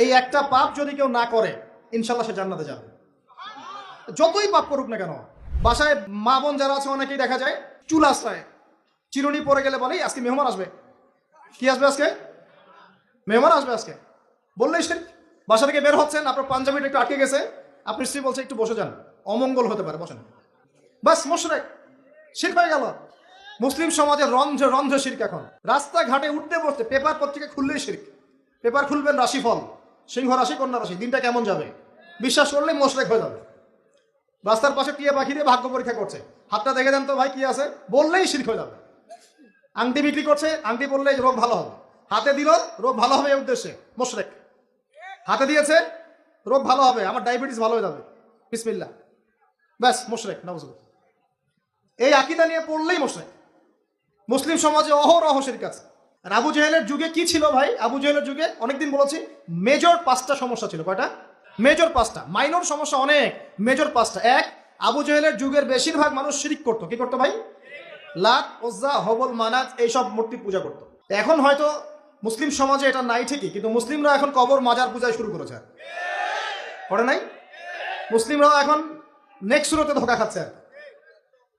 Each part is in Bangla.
এই একটা পাপ যদি কেউ না করে ইনশাল্লাহ সে জান্নাতে যাবে, যতই পাপ করুক না কেন। বাসায় মা বোন যারা আছে অনেকেই দেখা যায় চুল আশ্রয় চিরুনি পরে গেলে বলে আজকে মেহমান আসবে। কি আসবে আজকে? মেহমান আসবে আজকে বললেই সে বাসা থেকে বের হচ্ছেন, আপনার পাঞ্জাবিটা একটু আটকে গেছে, আপনি স্ত্রী বলছে একটু বসে যান, অমঙ্গল হতে পারে, বসেন। বাস মুশরিক, শিরক হয়ে গেল। মুসলিম সমাজে রন্ধ্রে রন্ধ্রে শিরক। এখন রাস্তাঘাটে উঠতে বসতে পেপার পত্রিকা খুললেই শিরক। পেপার খুলবেন রাশিফল, সিংহ রাশি কন্যা রাশি, দিনটা কেমন যাবে বিশ্বাস করলেই মুশরিক হয়ে যাবে। রাস্তার পাশে টিয়া পাখি দিয়ে ভাগ্য পরীক্ষা করছে, হাতটা দেখে দেন তো ভাই কি আছে, বললেই শিরক হয়ে যাবে। আংটি বিক্রি করছে, আংটি বললেই রোগ ভালো হবে, হাতে দিল রোগ ভালো হবে এই উদ্দেশ্যে মুশরিক। হাতে দিয়েছে রোগ ভালো হবে, আমার ডায়াবেটিস ভালো হয়ে যাবে, বিসমিল্লাহ, ব্যাস মুশরিক, নাউজুবিল্লাহ। এই আকীদা নিয়ে পড়লেই মুশরিক। মুসলিম সমাজে অহরহ শিরক আছে। আর আবু জেহেলের যুগে কি ছিল ভাই? আবু জেহেলের যুগে অনেকদিন বলেছি মেজর 5টা সমস্যা ছিল। কয়টা? মেজর 5টা। মাইনর সমস্যা অনেক, মেজর 5টা। এক, আবু জেহেলের যুগের বেশিরভাগ মানুষ শিরক করতো। কি করতো ভাই? লাত, উজ্জা, হবল, মানাত এইসব মূর্তি পূজা করতো। এখন হয়তো মুসলিম সমাজে এটা নাই ঠিকই, কিন্তু মুসলিমরা এখন কবর মাজার পূজায় শুরু করেছে। করে নাই? মুসলিমরাও এখন নেক্সট সুরতে ধোকা খাচ্ছে।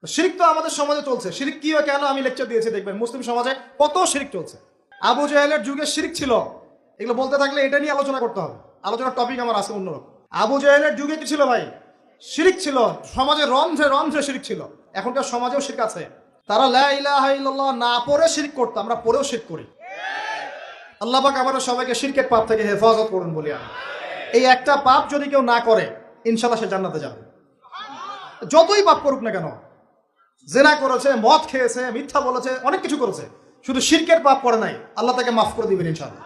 শিরক তো আমাদের সমাজে চলছে। শিরক কি হয় কেন আমি লেকচার দিয়েছি, দেখবেন মুসলিম সমাজে কত শিরক চলছে। আবু জাহেলের যুগে শিরক ছিল, এগুলো বলতে থাকলে এটা নিয়ে আলোচনা করতে হবে। আলোচনার টপিক আমার আছে অন্যরকম। আবু জাহেলের যুগে কি ছিল ভাই? শিরক ছিল, সমাজে রন্ধ্রে রন্ধ্রে শিরক ছিল। এখনকার সমাজেও শিরক আছে। তারা লা ইলাহা ইল্লাল্লাহ না পড়ে শিরক করতো, আমরা পড়েও শিরক করি। আল্লাহ পাক আমাদের সবাইকে শিরকের পাপ থেকে হেফাজত করুন বলি আমি। এই একটা পাপ যদি কেউ না করে ইনশাল্লাহ সে জান্নাতে যাবে, যতই পাপ করুক না কেন। জেনা করেছে, মদ খেয়েছে, মিথ্যা বলেছে, অনেক কিছু করেছে, শুধু শিরকের পাপ করে নাই, আল্লাহ তাকে মাফ করে দিবেন ইনশাআল্লাহ।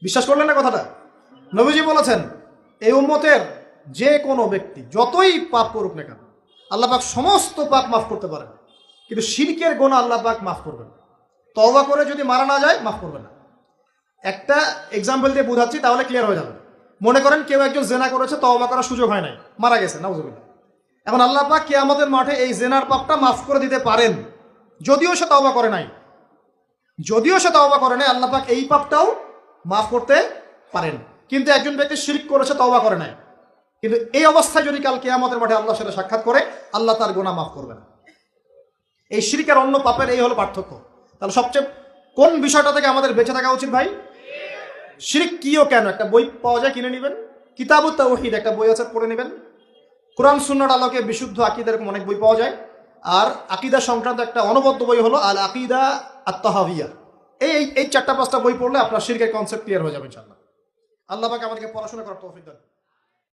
বিশ্বাস করলেন না কথাটা? নবীজি বলেছেন এই উম্মতের যে কোনো ব্যক্তি যতই পাপ করুক না কেন আল্লাহ পাক সমস্ত পাপ মাফ করতে পারেন, কিন্তু শিরকের গুনাহ আল্লাহ পাক মাফ করবেন। তওবা করে যদি মারা না যায় মাফ করবেন না। একটা এক্সাম্পল দিয়ে বোঝাচ্ছি, তাহলে ক্লিয়ার হয়ে যাবে। মনে করেন কেউ একজন জেনা করেছে, তওবা করার সুযোগ হয় নাই, মারা গেছে, নাউজুবিল্লাহ। এখন আল্লাহ পাক কিয়ামতের মাঠে এই জেনার পাপটা মাফ করে দিতে পারেন, যদিও সে তওবা করে নাই। যদিও সে তওবা করে নাই, আল্লাহ পাক এই পাপটাও মাফ করতে পারেন। কিন্তু একজন ব্যক্তি শিরক করেছে, তওবা করে নাই, কিন্তু এই অবস্থায় যদি কাল কিয়ামতের মাঠে আল্লাহর সাথে সাক্ষাৎ করে, আল্লাহ তার গুনাহ মাফ করবেন। এই শিরক আর অন্য পাপের এই হলো পার্থক্য। তাহলে সবচেয়ে কোন বিষয়টা থেকে আমাদের বেঁচে থাকা উচিত ভাই? শিরক কিও কেন, একটা বই পাওয়া যায়, কিনে নেবেন। কিতাবুত তাওহীদ একটা বই আছে, পড়ে নেবেন। কোরআন সুন্নাহর আলোকে বিশুদ্ধ আকীদা, এরকম অনেক বই পাওয়া যায়। আর আকীদা সংক্রান্ত একটা অনবদ্য বই হলো আল আকীদা আত-তাহাওয়িয়া। এই 4টা 5টা বই পড়লে আপনার শিরকের কনসেপ্ট ক্লিয়ার হয়ে যাবে ইনশাআল্লাহ। আল্লাহ পাক আমাদেরকে পড়াশোনা করার তৌফিক দান।